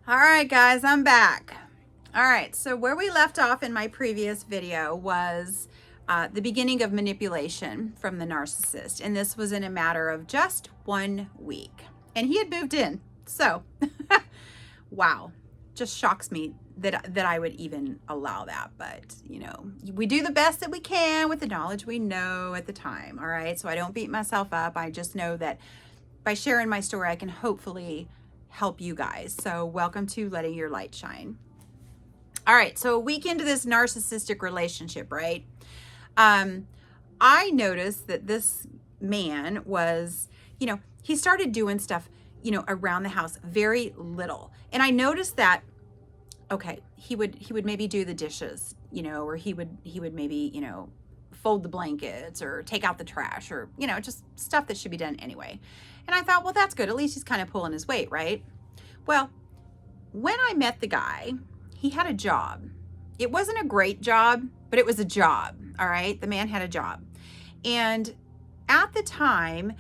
All right, guys, I'm back. All right, so where we left off in my previous video was the beginning of manipulation from the narcissist. And this was in a matter of just 1 week. And he had moved in. So, wow, just shocks me that I would even allow that. But, you know, we do the best that we can with the knowledge we know at the time. All right, so I don't beat myself up. I just know that by sharing my story, I can hopefully help you guys. So welcome to Letting Your Light Shine. All right, so a week into this narcissistic relationship, right? I noticed that this man was, he started doing stuff, around the house, very little. And I noticed that, okay, he would maybe do the dishes, or he would maybe, fold the blankets or take out the trash or, just stuff that should be done anyway. And I thought, well, that's good. At least he's kind of pulling his weight, right? Well, when I met the guy, he had a job. It wasn't a great job, but it was a job, all right? The man had a job. And at the time,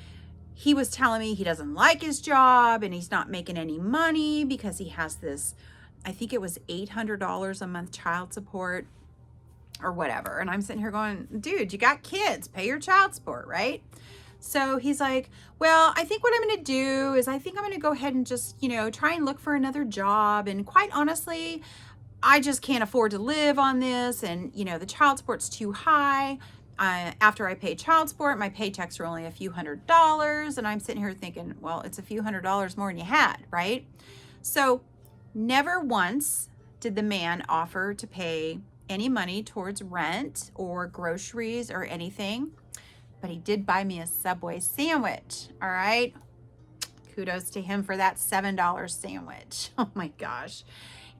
he was telling me he doesn't like his job and he's not making any money because he has this, I think it was $800 a month child support or whatever. And I'm sitting here going, dude, you got kids, pay your child support, right? So he's like, well, I think what I'm going to do is I think I'm going to go ahead and just, try and look for another job. And quite honestly, I just can't afford to live on this. And, the child support's too high. After I pay child support, my paychecks are only a few $100s. And I'm sitting here thinking, well, it's a few $100s more than you had, right? So never once did the man offer to pay any money towards rent or groceries or anything. But he did buy me a Subway sandwich, all right? Kudos to him for that $7 sandwich. Oh my gosh.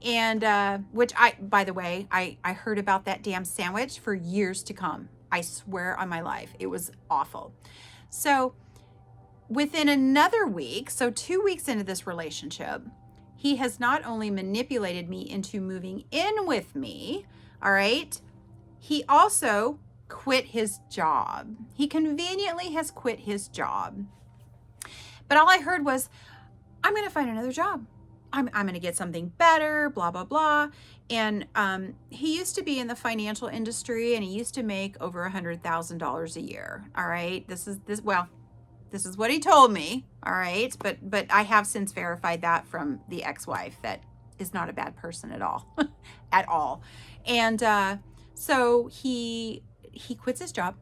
And which by the way, I heard about that damn sandwich for years to come. I swear on my life, it was awful. So within another week, so 2 weeks into this relationship, he has not only manipulated me into moving in with me, all right? He also quit his job. He conveniently has quit his job. But all I heard was, I'm going to find another job. I'm going to get something better, blah, blah, blah. And he used to be in the financial industry and he used to make over $100,000 a year. All right. This is what he told me. All right. But I have since verified that from the ex-wife that is not a bad person at all, at all. And so he quits his job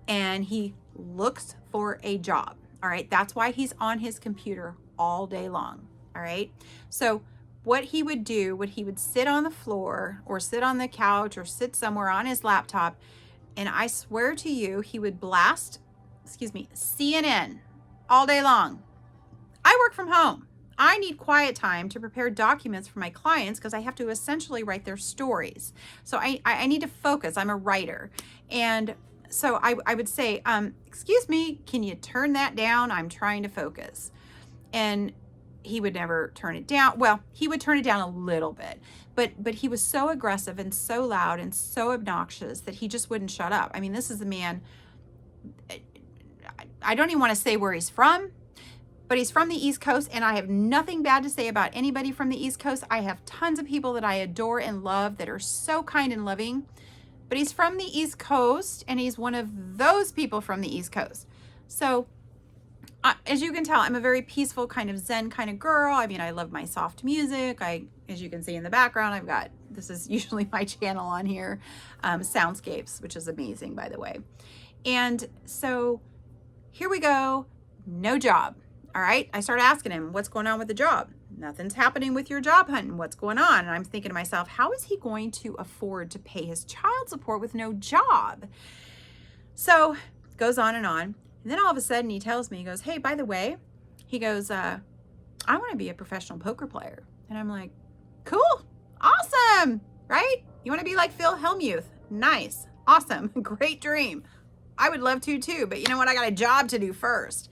and he looks for a job. All right. That's why he's on his computer all day long. All right. So what he would do, he would sit on the floor or sit on the couch or sit somewhere on his laptop. And I swear to you, he would blast, CNN all day long. I work from home. I need quiet time to prepare documents for my clients because I have to essentially write their stories. So I need to focus. I'm a writer. And so I would say, excuse me, can you turn that down? I'm trying to focus. And he would never turn it down. Well, he would turn it down a little bit, but he was so aggressive and so loud and so obnoxious that he just wouldn't shut up. I mean, this is a man, I don't even want to say where he's from, but he's from the East Coast, and I have nothing bad to say about anybody from the East Coast. I have tons of people that I adore and love that are so kind and loving, but he's from the East Coast, and he's one of those people from the East Coast. So as you can tell, I'm a very peaceful kind of Zen kind of girl. I mean, I love my soft music. As you can see in the background, this is usually my channel on here, Soundscapes, which is amazing, by the way. And so here we go, no job. All right. I started asking him, what's going on with the job? Nothing's happening with your job hunting. What's going on? And I'm thinking to myself, how is he going to afford to pay his child support with no job? So it goes on. And then all of a sudden he tells me, he goes, hey, by the way, he goes, I want to be a professional poker player. And I'm like, cool. Awesome. Right? You want to be like Phil Hellmuth? Nice. Awesome. Great dream. I would love to too, but you know what? I got a job to do first.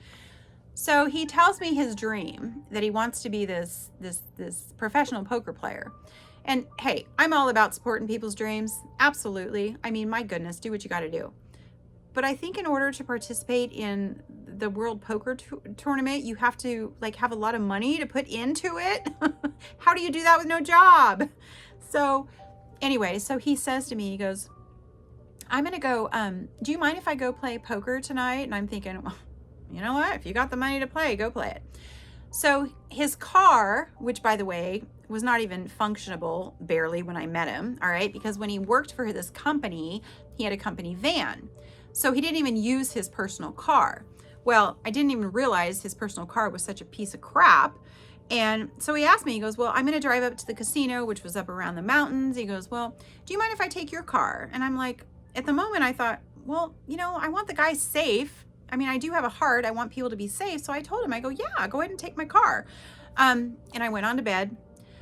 So he tells me his dream that he wants to be this professional poker player. And hey, I'm all about supporting people's dreams. Absolutely. I mean, my goodness, do what you got to do. But I think in order to participate in the World Poker Tournament, you have to like have a lot of money to put into it. How do you do that with no job? So anyway, so he says to me, he goes, I'm going to go, do you mind if I go play poker tonight? And I'm thinking, well, you know what? If you got the money to play, go play it. So his car, which by the way, was not even functionable barely when I met him. All right. Because when he worked for this company, he had a company van. So he didn't even use his personal car. Well, I didn't even realize his personal car was such a piece of crap. And so he asked me, he goes, well, I'm going to drive up to the casino, which was up around the mountains. He goes, well, do you mind if I take your car? And I'm like, at the moment I thought, well, you know, I want the guy safe. I mean, I do have a heart. I want people to be safe. So I told him, I go, yeah, go ahead and take my car. And I went on to bed.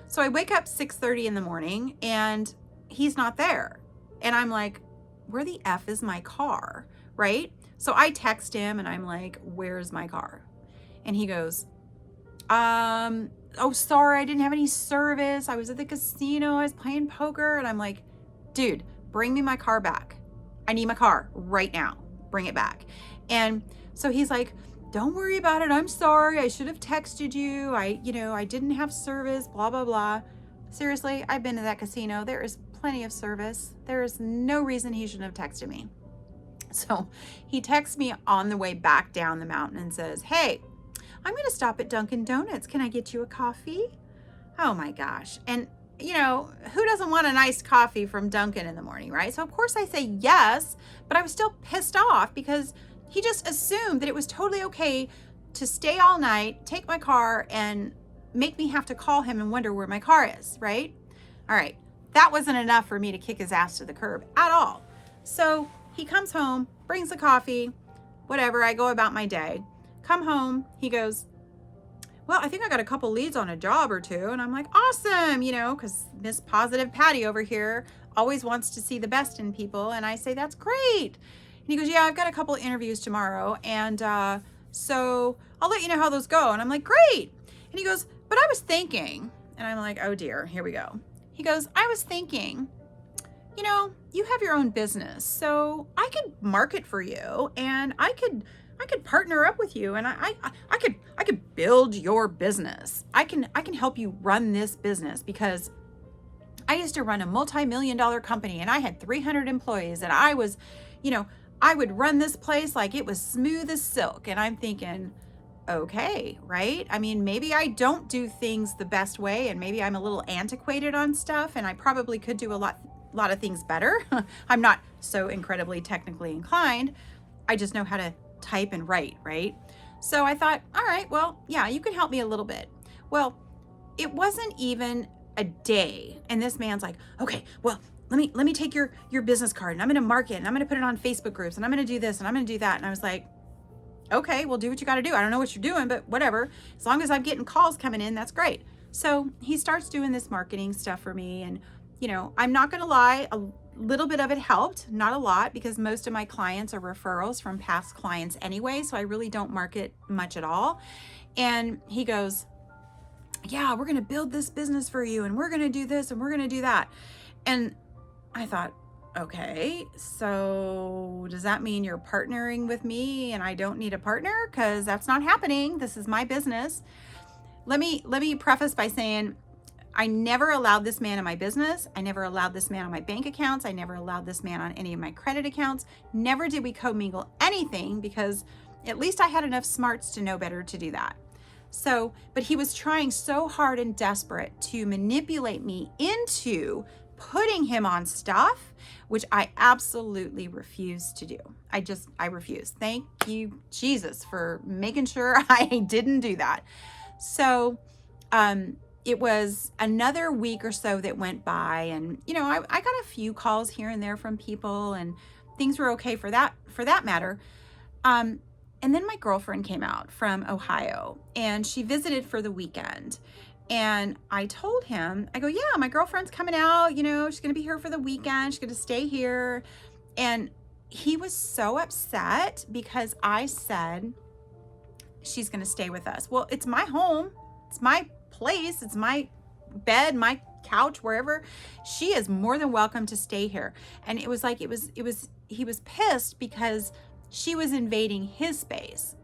So I wake up 6:30 in the morning and he's not there. And I'm like, where the F is my car? Right? So I text him and I'm like, where's my car? And he goes, oh, sorry, I didn't have any service. I was at the casino. I was playing poker. And I'm like, dude, bring me my car back. I need my car right now. Bring it back. And so he's like, don't worry about it. I'm sorry. I should have texted you. I didn't have service, blah, blah, blah. Seriously, I've been to that casino. There is plenty of service. There is no reason he shouldn't have texted me. So he texts me on the way back down the mountain and says, hey, I'm going to stop at Dunkin' Donuts. Can I get you a coffee? Oh my gosh. And you know, who doesn't want a nice coffee from Dunkin' in the morning, right? So of course I say yes, but I was still pissed off because he just assumed that it was totally okay to stay all night, take my car, and make me have to call him and wonder where my car is, right? All right, that wasn't enough for me to kick his ass to the curb at all. So he comes home, brings the coffee, whatever, I go about my day. Come home, he goes, well, I think I got a couple leads on a job or two. And I'm like, awesome, you know, because Miss Positive Patty over here always wants to see the best in people. And I say, that's great. And he goes, yeah, I've got a couple interviews tomorrow. And so I'll let you know how those go. And I'm like, great. And he goes, but I was thinking, and I'm like, oh dear, here we go. He goes, I was thinking, you know, you have your own business, so I could market for you and I could partner up with you and I could build your business. I can help you run this business because I used to run a multi-million-dollar company and I had 300 employees and I was, you know, I would run this place like it was smooth as silk. And I'm thinking, okay, right? I mean, maybe I don't do things the best way and maybe I'm a little antiquated on stuff and I probably could do a lot of things better. I'm not so incredibly technically inclined. I just know how to type and write, right? So I thought, all right, well, yeah, you can help me a little bit. Well, it wasn't even a day. And this man's like, okay, well, let me take your business card and I'm going to market and I'm going to put it on Facebook groups and I'm going to do this and I'm going to do that. And I was like, okay, well, do what you got to do. I don't know what you're doing, but whatever. As long as I'm getting calls coming in, that's great. So he starts doing this marketing stuff for me. And, you know, I'm not going to lie, a little bit of it helped, not a lot, because most of my clients are referrals from past clients anyway. So I really don't market much at all. And he goes, yeah, we're going to build this business for you and we're going to do this and we're going to do that. And I thought, okay, so does that mean you're partnering with me and I don't need a partner? Because that's not happening. This is my business. Let me preface by saying I never allowed this man in my business. I never allowed this man on my bank accounts. I never allowed this man on any of my credit accounts. Never did we commingle anything because at least I had enough smarts to know better to do that. So, but he was trying so hard and desperate to manipulate me into putting him on stuff, which I absolutely refuse to do. I refuse. Thank you, Jesus, for making sure I didn't do that. So, it was another week or so that went by and, you know, I got a few calls here and there from people and things were okay for that matter. And then my girlfriend came out from Ohio and she visited for the weekend. And I told him, I go, yeah, my girlfriend's coming out, you know, she's going to be here for the weekend. She's going to stay here. And he was so upset because I said, she's going to stay with us. Well, it's my home. It's my place. It's my bed, my couch, wherever. She is more than welcome to stay here. And it was like, he was pissed because she was invading his space.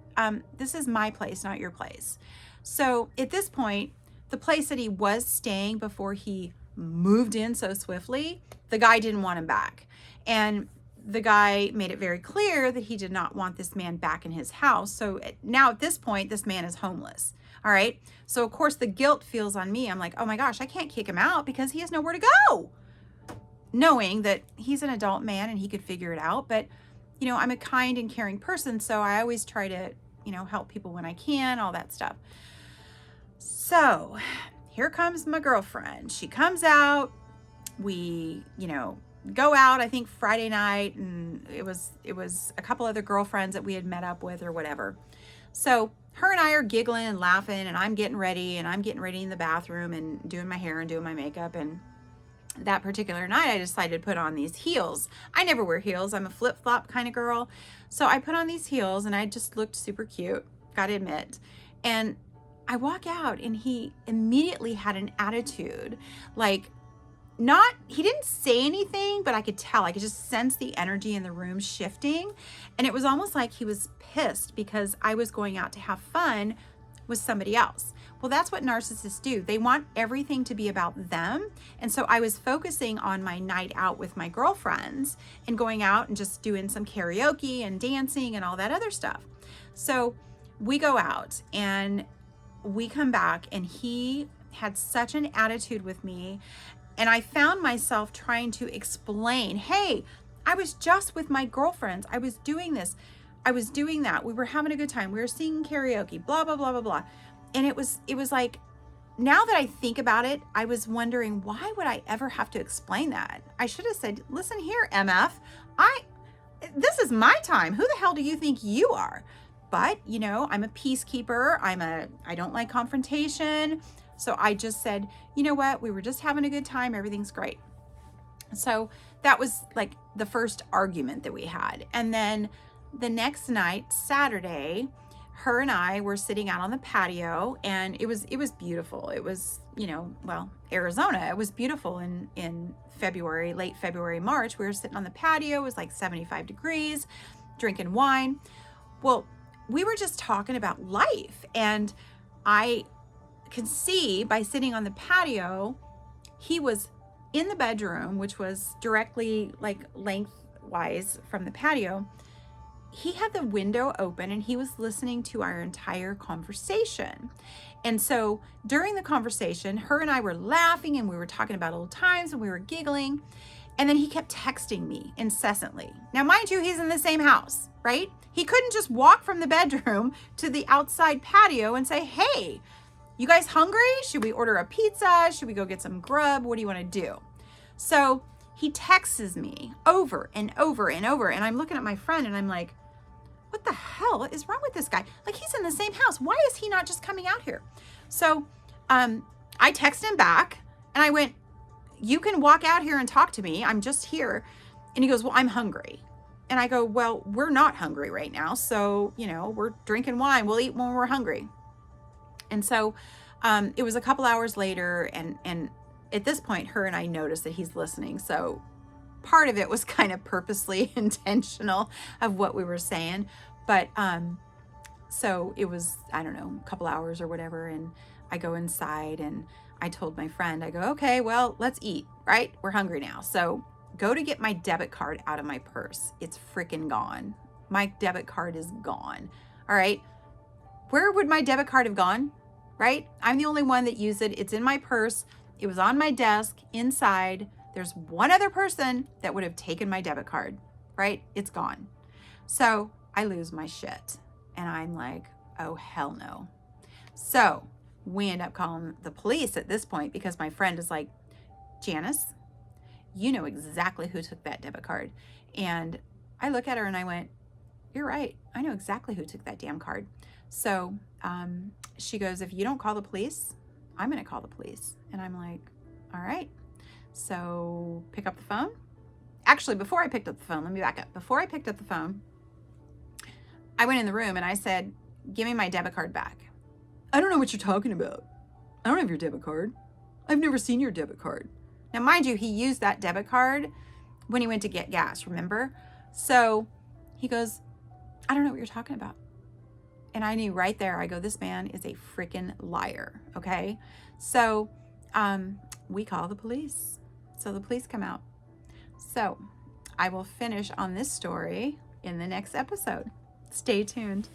this is my place, not your place. So at this point, the place that he was staying before he moved in so swiftly, the guy didn't want him back. And the guy made it very clear that he did not want this man back in his house. So now at this point, this man is homeless. All right. So of course the guilt feels on me. I'm like, oh my gosh, I can't kick him out because he has nowhere to go. Knowing that he's an adult man and he could figure it out. But, you know, I'm a kind and caring person. So I always try to, you know, help people when I can, all that stuff. So here comes my girlfriend. She comes out. We, you know, go out, I think Friday night, and it was a couple other girlfriends that we had met up with or whatever. So her and I are giggling and laughing, and I'm getting ready in the bathroom and doing my hair and doing my makeup. And that particular night I decided to put on these heels. I never wear heels. I'm a flip-flop kind of girl. So I put on these heels and I just looked super cute, gotta admit. And I walk out and he immediately had an attitude, like, he didn't say anything, but I could tell, I could just sense the energy in the room shifting. And it was almost like he was pissed because I was going out to have fun with somebody else. Well, that's what narcissists do. They want everything to be about them. And so I was focusing on my night out with my girlfriends and going out and just doing some karaoke and dancing and all that other stuff. So we go out and we come back and he had such an attitude with me. And I found myself trying to explain, hey, I was just with my girlfriends. I was doing this. I was doing that. We were having a good time. We were singing karaoke, blah, blah, blah, blah, blah. And it was like, now that I think about it, I was wondering, why would I ever have to explain that? I should have said, listen here, MF, this is my time. Who the hell do you think you are? But, you know, I'm a peacekeeper. I don't like confrontation. So I just said, you know what? We were just having a good time. Everything's great. So that was like the first argument that we had. And then the next night, Saturday, her and I were sitting out on the patio and it was beautiful. It was, you know, well, Arizona, it was beautiful in February, late February, March. We were sitting on the patio. It was like 75 degrees, drinking wine. Well, we were just talking about life. And I can see by sitting on the patio, he was in the bedroom, which was directly like lengthwise from the patio. He had the window open and he was listening to our entire conversation. And so during the conversation, her and I were laughing and we were talking about old times and we were giggling. And then he kept texting me incessantly. Now, mind you, he's in the same house, right? He couldn't just walk from the bedroom to the outside patio and say, hey, you guys hungry? Should we order a pizza? Should we go get some grub? What do you want to do? So he texts me over and over and over. And I'm looking at my friend and I'm like, what the hell is wrong with this guy? Like, he's in the same house. Why is he not just coming out here? So I text him back and I went, you can walk out here and talk to me. I'm just here. And he goes, well, I'm hungry. And I go, well, we're not hungry right now. So, you know, we're drinking wine. We'll eat when we're hungry. And so it was a couple hours later. And at this point, her and I noticed that he's listening. So part of it was kind of purposely intentional of what we were saying. But so it was, I don't know, a couple hours or whatever. And I go inside and I told my friend, I go, okay, well, let's eat, right? We're hungry now. So go to get my debit card out of my purse. It's freaking gone. My debit card is gone. All right. Where would my debit card have gone? Right? I'm the only one that used it. It's in my purse. It was on my desk inside. There's one other person that would have taken my debit card, right? It's gone. So I lose my shit. And I'm like, oh, hell no. So we end up calling the police at this point because my friend is like, Janice, you know exactly who took that debit card. And I look at her and I went, you're right. I know exactly who took that damn card. So she goes, if you don't call the police, I'm going to call the police. And I'm like, all right. So pick up the phone. Actually, before I picked up the phone, let me back up. Before I picked up the phone, I went in the room and I said, give me my debit card back. I don't know what you're talking about. I don't have your debit card. I've never seen your debit card. Now, mind you, he used that debit card when he went to get gas, remember? So he goes, I don't know what you're talking about. And I knew right there, I go, this man is a freaking liar. Okay. So we call the police. So the police come out. So I will finish on this story in the next episode. Stay tuned.